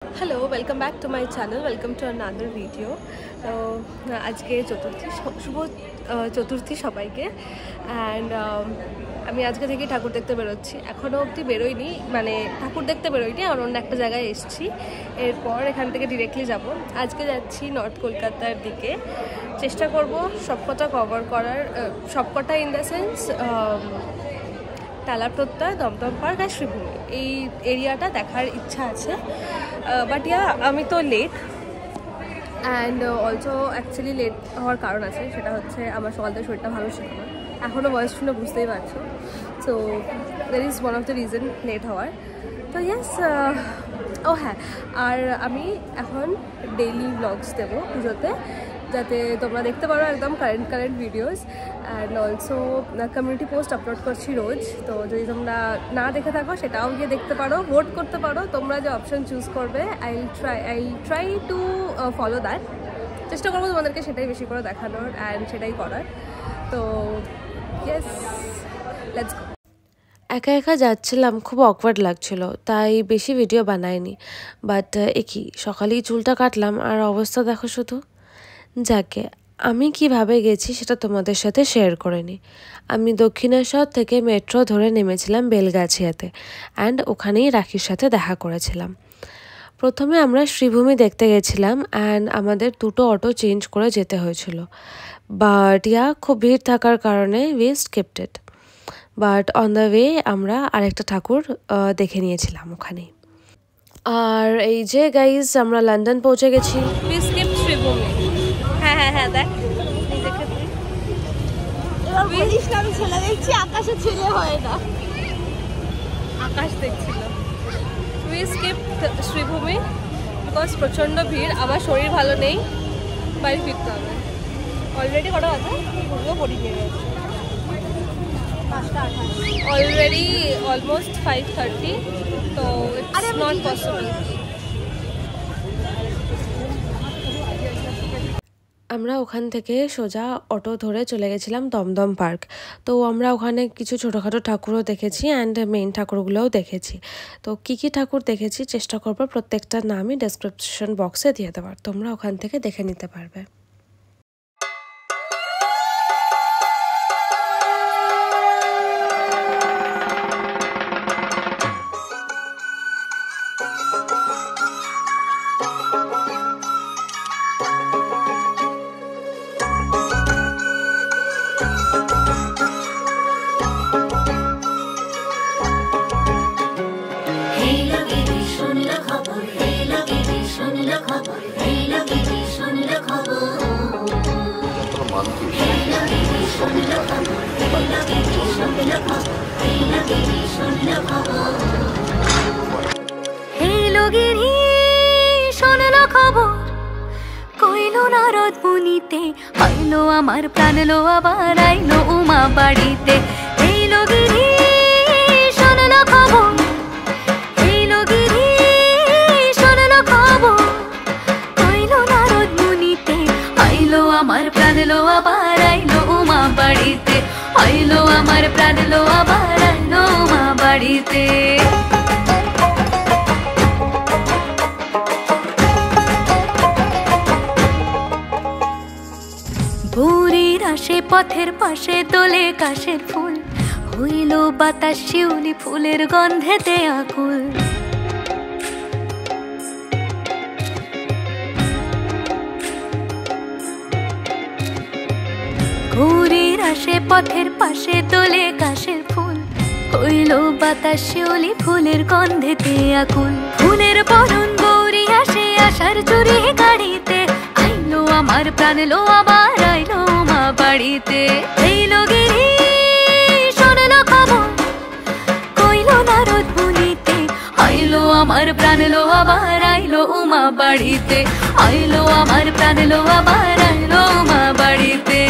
Hello, welcome back to my channel, welcome to another video. তো আজকে শুভ চতুর্থী সবাইকে। And আমি আজকে থেকেই ঠাকুর দেখতে বেরোচ্ছি। এখনও অবধি বেরোইনি, মানে ঠাকুর দেখতে বেরোইনি, আর অন্য একটা জায়গায় এসেছি। এরপর এখান থেকে ডিরেক্টলি যাব। আজকে যাচ্ছি নর্থ কলকাতার দিকে। চেষ্টা করব সবকটা কভার করার, সবকটা ইন দ্য সেন্স টালা প্রত্যয়, দমদম পার্ক আর শ্রীভূমি, এই এরিয়াটা দেখার ইচ্ছা আছে। বাট আমি তো late, and also actually late হওয়ার কারণ আছে, সেটা হচ্ছে আমার সকাল থেকে শরীরটা ভালো ছিল না। এখনও বয়স শুনে বুঝতেই পারছো। So that is one of the reason late হওয়ার। তো ইয়েস, ও হ্যাঁ, আর আমি এখন ডেইলি ব্লগস দেবো পুজোতে, যাতে তোমরা দেখতে পারো একদম current videos. And also community post upload করছি রোজ। তো যদি তোমরা না দেখে থাকো সেটাও গিয়ে দেখতে পারো, ভোট করতে পারো, তোমরা যে অপশন চুজ করবে। I try to follow that. চেষ্টা করবো তোমাদেরকে সেটাই বেশি করে দেখানোর অ্যান্ড সেটাই করার। তো ইয়েস, লেটস গো। একা একা যাচ্ছিলাম, খুব অকওয়ার্ড লাগছিল, তাই বেশি ভিডিও বানাইনি। বাট একই সকালেই চুলটা কাটলাম আর অবস্থা দেখো শুধু। যাকে আমি কিভাবে গেছি সেটা তোমাদের সাথে শেয়ার করে নিই। আমি দক্ষিণেশ্বর থেকে মেট্রো ধরে নেমেছিলাম বেলগাছিয়াতে, অ্যান্ড ওখানেই রাখির সাথে দেখা করেছিলাম। প্রথমে আমরা শ্রীভূমি দেখতে গেছিলাম, অ্যান্ড আমাদের দুটো অটো চেঞ্জ করে যেতে হয়েছিল। বাট খুব ভিড় থাকার কারণে we skipped it. But on the way আমরা আরেকটা ঠাকুর দেখে নিয়েছিলাম ওখানে। আর এই যে গাইজ, আমরা লন্ডন পৌঁছে গেছি। শ্রীভূমি, হ্যাঁ দেখ, আমি ছেলে দেখছি, আকাশে ছেলে হয় না, আকাশ দেখছিল। উই স্কিপ শ্রীভূমি বিকজ প্রচণ্ড ভিড়, আমার শরীর ভালো নেই, বাড়ি ফিরতে হবে। অলরেডি কটা আছে, পড়ি নিয়ে গেছে, অলরেডি অলমোস্ট 5:30, তো ইটস নট পসিবল। আমরা ওখান থেকে সোজা অটো ধরে চলে গেছিলাম দমদম পার্ক। তো আমরা ওখানে কিছু ছোটোখাটো ঠাকুরও দেখেছি, অ্যান্ড মেইন ঠাকুরগুলোও দেখেছি। তো কী কী ঠাকুর দেখেছি চেষ্টা করবো প্রত্যেকটার নামই ডেসক্রিপশন বক্সে দিয়ে দেওয়ার, তোমরা ওখান থেকে দেখে নিতে পারবে। আইলো আমার প্রাণ লো, আবার আইলো উমা বাড়িতে। এইলো গিরি শোনলো খবর, এইলো গিরি শোনলো খবর, কইলো নারদ মুনিতে। আইলো আমার প্রাণ লো, আবার আইলো উমা বাড়িতে। আইলো আমার প্রাণ লো, আবার আইলো উমা বাড়িতে। ভোরের আসে পথের পাশে তোলে কাশের ফুল, হইল বাতাস শিউলি ফুলের গন্ধেতে আকুল। ভোরের আসে পথের পাশে তোলে কাশের ফুল, হইল বাতাস শিউলি ফুলের গন্ধেতে আকুল। ফুলের বরণ গৌরী আসে আশার চুরি গাড়িতে। আইলো আমার প্রাণ লো, আবার আইলো মা বাড়িতে। এইলো গিরি শোনলো খবর, কইলো নারদ মুনিতে। আইলো আমার প্রাণ লো, আবার আইলো উমা বাড়িতে। আইলো আমার প্রাণ লো, আবার আইলো উমা বাড়িতে।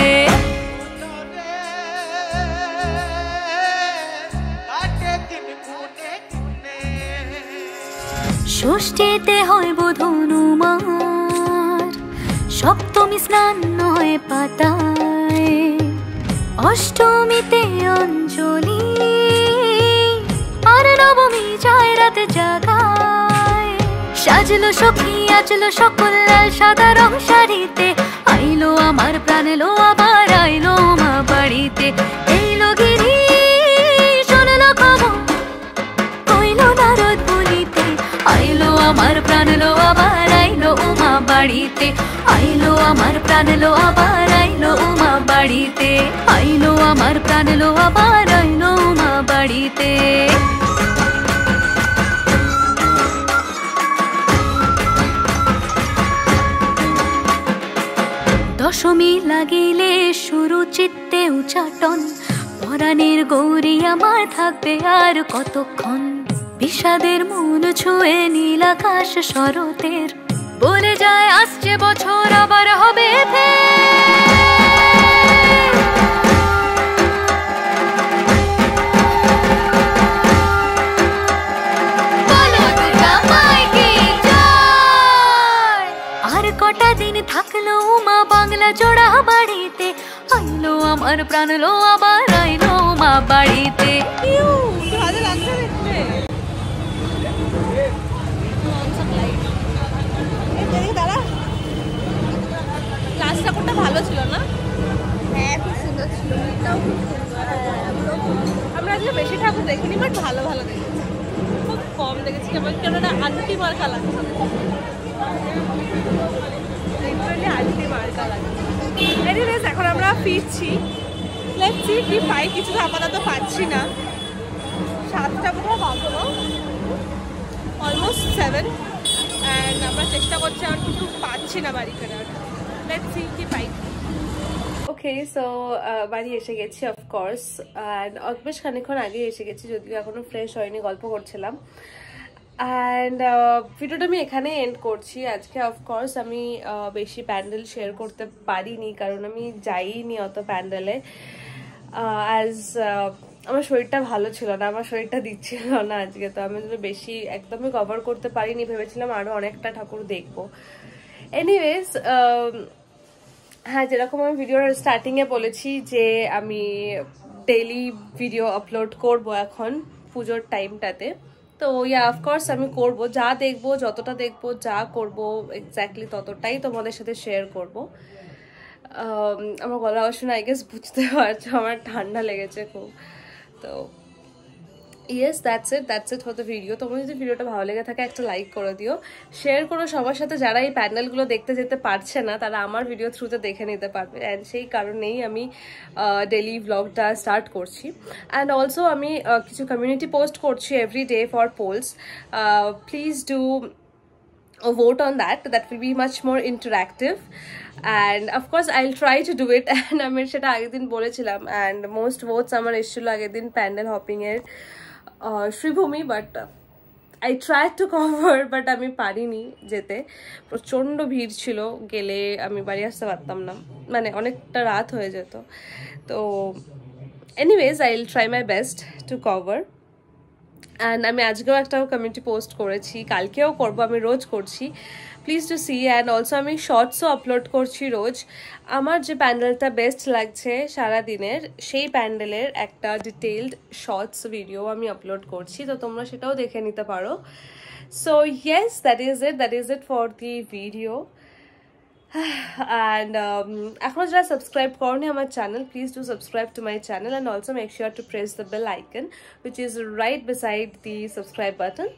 ষষ্ঠীতে হয় বোধনুমার, সপ্তমী স্নান হয় পাতায়, অষ্টমীতে অঞ্জলি, আর নবমী যায় রাতে জাগায়। সাজলো সখী আজলো সকল লাল সাদা রং শাড়িতে, আইলো আমার প্রাণ এলো আবার আইলো মা বাড়িতে। এইলো গিরি শোনলো খবর কইলো নারদ বলিতে, আইলো আমার প্রাণ এলো আবার আইলো মা বাড়িতে, আইলো আমার প্রাণ এলো আবার আইলো মা বাড়িতে, আইলো আমার প্রাণ এলো আবার আইলো মা বাড়িতে। দশমী লাগিলে শুরু চিত্তে উচাটন, পরাণের গৌরী আমার থাকবে আর কতক্ষণ। বিষাদের মন ছুঁয়ে নীল আকাশ শরতের, বলে যায় আসছে বছর আবার হবে আর কটা দিন থাকলো মা বাংলা জোড়া বাড়িতে, আইলো আমার প্রাণ লো আবার আইলো মা বাড়িতে। ভালো লাগছে দেখতে। ক্লাস ঠাকুরটা ভালো ছিল না? হ্যাঁ খুব সুন্দর ছিল, এটাও খুব সুন্দর। আমরা আজকে বেশি ঠাকুর দেখিনি, বাট ভালো ভালো দেখেছি। খুব কম দেখেছি, কেমন কেন একটা আন্টি মার্কা লাগছে, লিটারালি আন্টি মার্কা লাগছে। এনিওয়েজ এখন আমরা ফিরছি, লেটস সি কি পাই। কিছু তো আপাতত পাচ্ছি না। 7টা কোথাও বাজলো, অলমোস্ট 7, অ্যান্ড আমরা চেষ্টা করছি আর কিছু পাচ্ছি না বাড়ি ফেরার। লেটস সি কি পাই। ওকে, সো বাড়ি এসে গেছি অফকোর্স, অ্যান্ড বেশ খানিকক্ষণ আগে এসে গেছি, যদিও এখনও ফ্রেশ হয়নি, গল্প করছিলাম। অ্যান্ড ভিডিওটা আমি এখানে এন্ড করছি আজকে। অফকোর্স আমি বেশি প্যান্ডেল শেয়ার করতে পারিনি, কারণ আমি যাইনি অত প্যান্ডেলে। অ্যাজ আমার শরীরটা ভালো ছিল না, আমার শরীরটা দিচ্ছিল না আজকে, তো আমি বেশি একদমই কভার করতে পারিনি। ভেবেছিলাম আরও অনেকটা ঠাকুর দেখবো। এনিওয়েজ, হ্যাঁ, যেরকম আমি ভিডিওর স্টার্টিংয়ে বলেছি যে আমি ডেইলি ভিডিও আপলোড করব এখন পুজোর টাইমটাতে, তো ইয়া অফকোর্স আমি করব। যা দেখবো, যতটা দেখবো, যা করব এক্স্যাক্টলি ততটাই তোমাদের সাথে শেয়ার করব। আমার গলা শুনে আই গেস বুঝতে পারছো আমার ঠান্ডা লেগেছে খুব। তো yes, that's it for the video. তোমরা যদি ভিডিওটা ভালো লেগে থাকে একটা লাইক করে দিও, শেয়ার করো সবার সাথে। যারা এই প্যান্ডেলগুলো দেখতে যেতে পারছে না তারা আমার ভিডিও থ্রুতে দেখে নিতে পারবে, অ্যান্ড সেই কারণেই আমি ডেলি ব্লগটা স্টার্ট করছি। অ্যান্ড অলসো আমি কিছু কমিউনিটি পোস্ট করছি every day for polls. Please do vote on that will be much more interactive, and of course I'll try to do it. And আমি সেটা আগের দিন বলেছিলাম, and most votes আমার এসেছিল আগের দিন প্যান্ডেল হপিং এর Sreebhumi, but I tried to cover, but আমি পারিনি যেতে। প্রচণ্ড ভিড় ছিল, গেলে আমি বাড়ি আসতে পারতাম না, মানে অনেকটা রাত হয়ে যেত। তো anyways I'll try my best to cover. And আমি আজকেও একটা কমিউনিটি পোস্ট করেছি, কালকেও করবো, আমি রোজ করছি, please to see. And also আমি শর্টসও আপলোড করছি রোজ। আমার যে প্যান্ডেলটা বেস্ট লাগছে সারাদিনের, সেই প্যান্ডেলের একটা ডিটেইলড শর্টস ভিডিও আমি আপলোড করছি, তো তোমরা সেটাও দেখে নিতে পারো। So yes, that is it for the video. and এখনো যারা সাবস্ক্রাইব করনি আমার channel, please do subscribe to my channel, and also make sure to press the bell icon which is right beside the subscribe button.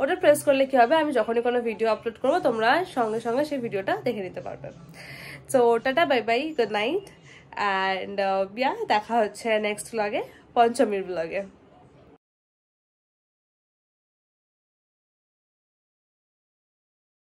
ওটা press করলে কি হবে, আমি যখনই কোনো ভিডিও আপলোড করবো তোমরা সঙ্গে সঙ্গে সেই ভিডিওটা দেখে নিতে পারবে। So tata, bye bye, good night, and দেখা হচ্ছে নেক্সট ব্লগে, পঞ্চমীর ব্লগে।